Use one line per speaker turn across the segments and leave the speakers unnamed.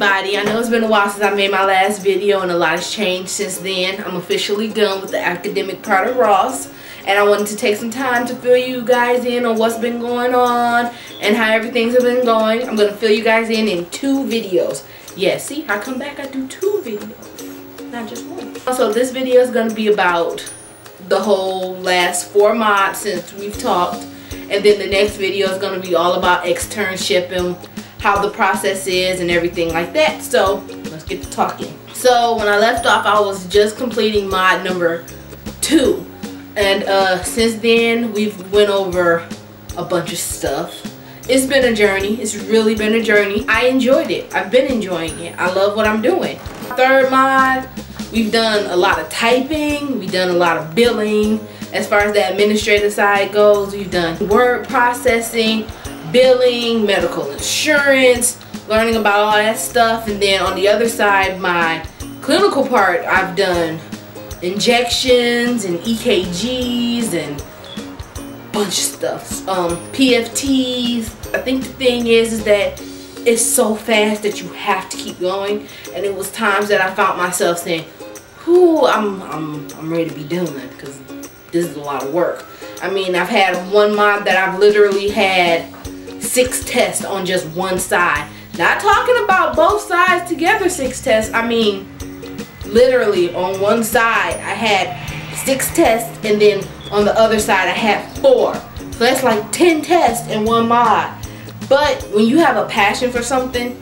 everybody. I know it's been a while since I made my last video and a lot has changed since then. I'm officially done with the academic part of Ross, and I wanted to take some time to fill you guys in on what's been going on and how everything's been going. I'm going to fill you guys in 2 videos. Yeah, see, I come back, I do 2 videos, not just one. So this video is going to be about the whole last 4 mods since we've talked, and then the next video is going to be all about externship and how the process is and everything like that. So let's get to talking. So when I left off, I was just completing mod number 2, and since then we've went over a bunch of stuff. It's been a journey. It's really been a journey. I enjoyed it. I've been enjoying it. I love what I'm doing. 3rd mod, we've done a lot of typing, we've done a lot of billing. As far as the administrative side goes, we've done word processing, billing, medical insurance, learning about all that stuff. And then on the other side, my clinical part, I've done injections and EKGs and a bunch of stuff, PFTs. I think the thing is that it's so fast that you have to keep going, and it was times that I found myself saying, "Whoo, I'm ready to be done," because this is a lot of work. I mean, I've had one mod that I've literally had 6 tests on just one side. Not talking about both sides together 6 tests. I mean, literally on one side I had 6 tests, and then on the other side I had 4. So that's like 10 tests in one mod. But when you have a passion for something,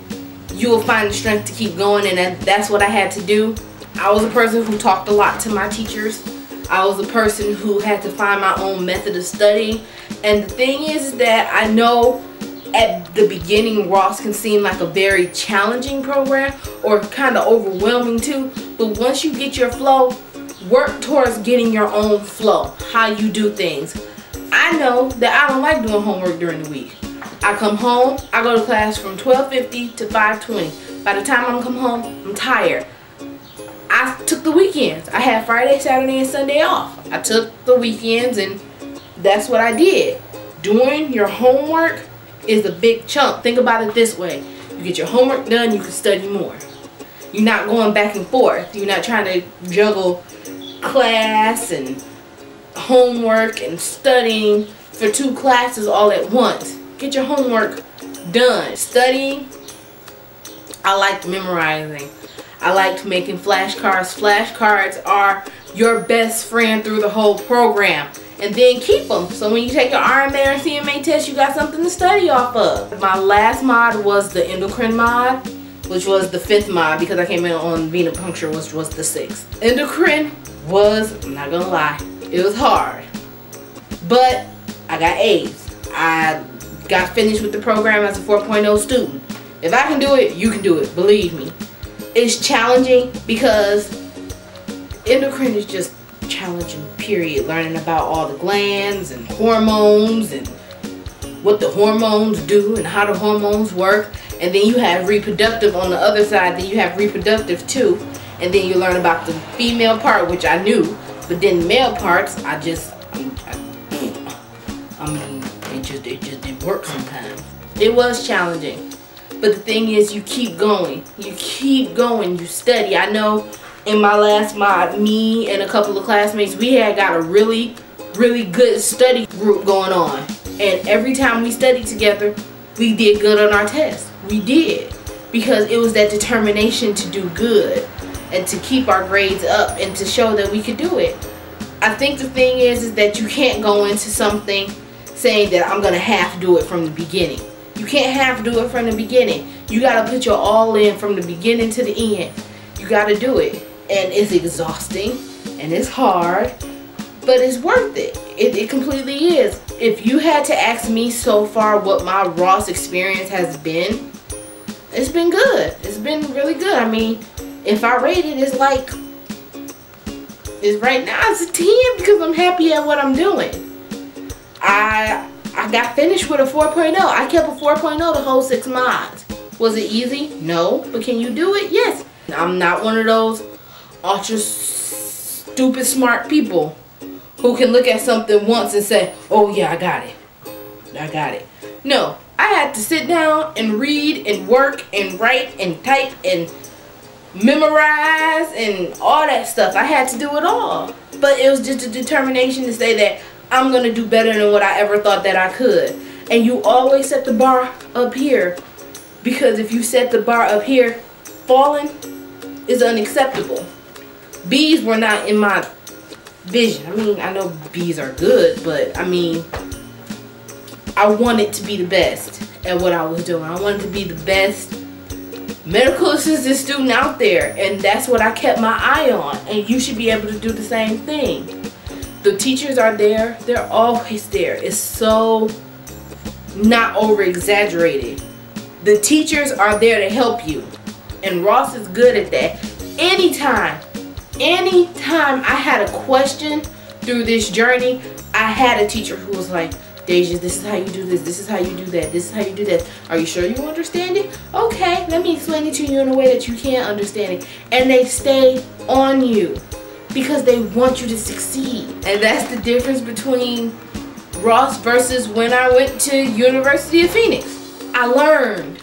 you will find the strength to keep going, and that's what I had to do. I was a person who talked a lot to my teachers. I was a person who had to find my own method of studying. And the thing is that I know at the beginning Ross can seem like a very challenging program, or kind of overwhelming too. But once you get your flow, work towards getting your own flow, how you do things. I know that I don't like doing homework during the week. I come home, I go to class from 12:50 to 5:20. By the time I come home, I'm tired. I took the weekends. I had Friday, Saturday, and Sunday off. I took the weekends, and that's what I did. Doing your homework is a big chunk. Think about it this way. You get your homework done, you can study more. You're not going back and forth. You're not trying to juggle class and homework and studying for 2 classes all at once. Get your homework done. Studying, I liked memorizing. I liked making flashcards. Flashcards are your best friend through the whole program. And then keep them, so when you take your RMA or CMA test, you got something to study off of. My last mod was the endocrine mod, which was the 5th mod, because I came in on venipuncture, which was the 6th. Endocrine was, I'm not gonna lie, it was hard. But I got A's. I got finished with the program as a 4.0 student. If I can do it, you can do it, believe me. It's challenging because endocrine is just challenging, period. Learning about all the glands and hormones and what the hormones do and how the hormones work. And then you have reproductive on the other side. Then you have reproductive too. And then you learn about the female part, which I knew. But then the male parts, I mean, it just didn't work sometimes. It was challenging. But the thing is, you keep going. You keep going. You study. I know in my last mod, me and a couple of classmates, we had got a really good study group going on. And every time we studied together, we did good on our tests. We did. Because it was that determination to do good and to keep our grades up and to show that we could do it. I think the thing is that you can't go into something saying that I'm going to half do it from the beginning. You can't half do it from the beginning. You got to put your all in from the beginning to the end. You got to do it. And it's exhausting and it's hard, but it's worth it. It completely is. If you had to ask me so far what my Ross experience has been, it's been good. It's been really good. I mean, if I rate it, it's like, right now it's a 10 because I'm happy at what I'm doing. I got finished with a 4.0. I kept a 4.0 the whole 6 mods. Was it easy? No. But can you do it? Yes. I'm not one of those ultra stupid smart people who can look at something once and say, "Oh yeah, I got it. I got it." No. I had to sit down and read and work and write and type and memorize and all that stuff. I had to do it all. But it was just a determination to say that I'm going to do better than what I ever thought that I could. And you always set the bar up here. Because if you set the bar up here, falling is unacceptable. B's were not in my vision. I mean, I know B's are good, but I mean, I wanted to be the best at what I was doing. I wanted to be the best medical assistant student out there, and that's what I kept my eye on. And you should be able to do the same thing. The teachers are there. They're always there. It's so not over exaggerated. The teachers are there to help you, and Ross is good at that. Anytime I had a question through this journey, I had a teacher who was like, Deja, this is how you do this, this is how you do that, this is how you do that. Are you sure you understand it? Okay, let me explain it to you in a way that you can understand it. And they stay on you because they want you to succeed. And that's the difference between Ross versus when I went to University of Phoenix. I learned,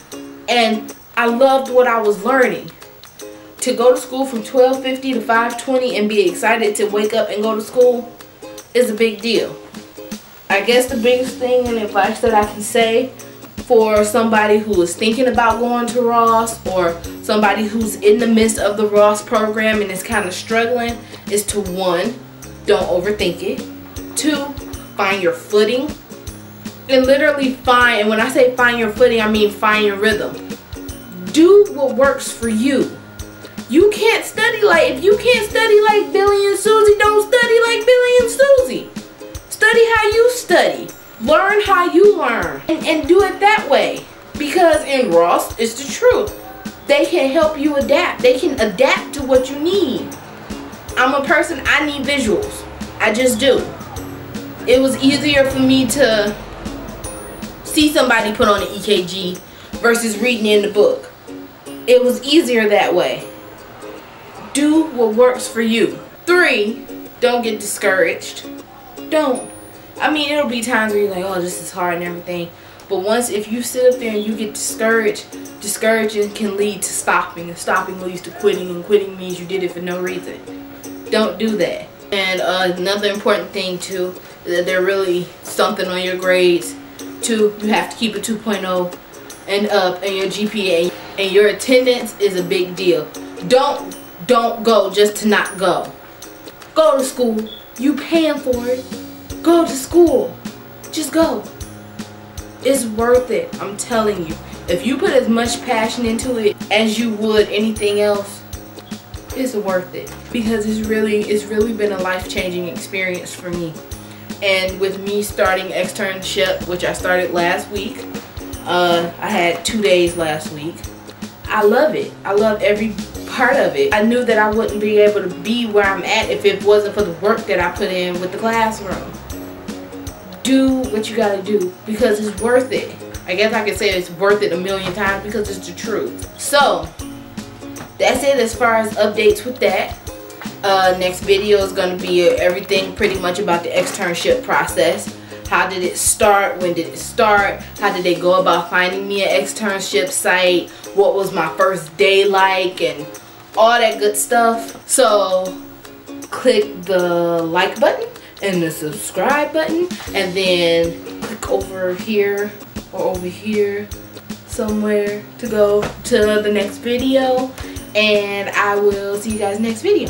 and I loved what I was learning. To go to school from 12:50 to 5:20 and be excited to wake up and go to school is a big deal. I guess the biggest thing and advice that I can say for somebody who is thinking about going to Ross, or somebody who's in the midst of the Ross program and is kind of struggling, is to 1, don't overthink it. 2, find your footing. And literally find, and when I say find your footing, I mean find your rhythm. Do what works for you. You can't study like, if you can't study like Billy and Susie, don't study like Billy and Susie. Study how you study. Learn how you learn. And do it that way. Because in Ross, it's the truth. They can help you adapt. They can adapt to what you need. I'm a person, I need visuals. I just do. It was easier for me to see somebody put on an EKG versus reading in the book. It was easier that way. Do what works for you. 3, don't get discouraged. Don't. I mean, it'll be times where you're like, oh, this is hard and everything. But once, if you sit up there and you get discouraged, discouraging can lead to stopping. And stopping leads to quitting. And quitting means you did it for no reason. Don't do that. And another important thing, too, that they're really something on your grades. 2, you have to keep a 2.0 and up in your GPA. And your attendance is a big deal. Don't go just to not go. Go to school. You paying for it. Go to school. Just go. It's worth it. I'm telling you. If you put as much passion into it as you would anything else, it's worth it. Because it's really been a life-changing experience for me. And with me starting externship, which I started last week, I had 2 days last week. I love it. I love every part of it. I knew that I wouldn't be able to be where I'm at if it wasn't for the work that I put in with the classroom. Do what you gotta do because it's worth it. I guess I could say it's worth it 1,000,000 times because it's the truth. So that's it as far as updates with that. Next video is going to be everything pretty much about the externship process. How did it start? When did it start? How did they go about finding me an externship site? What was my first day like? And all that good stuff. So click the like button and the subscribe button, and then click over here or over here somewhere to go to the next video, and I will see you guys next video.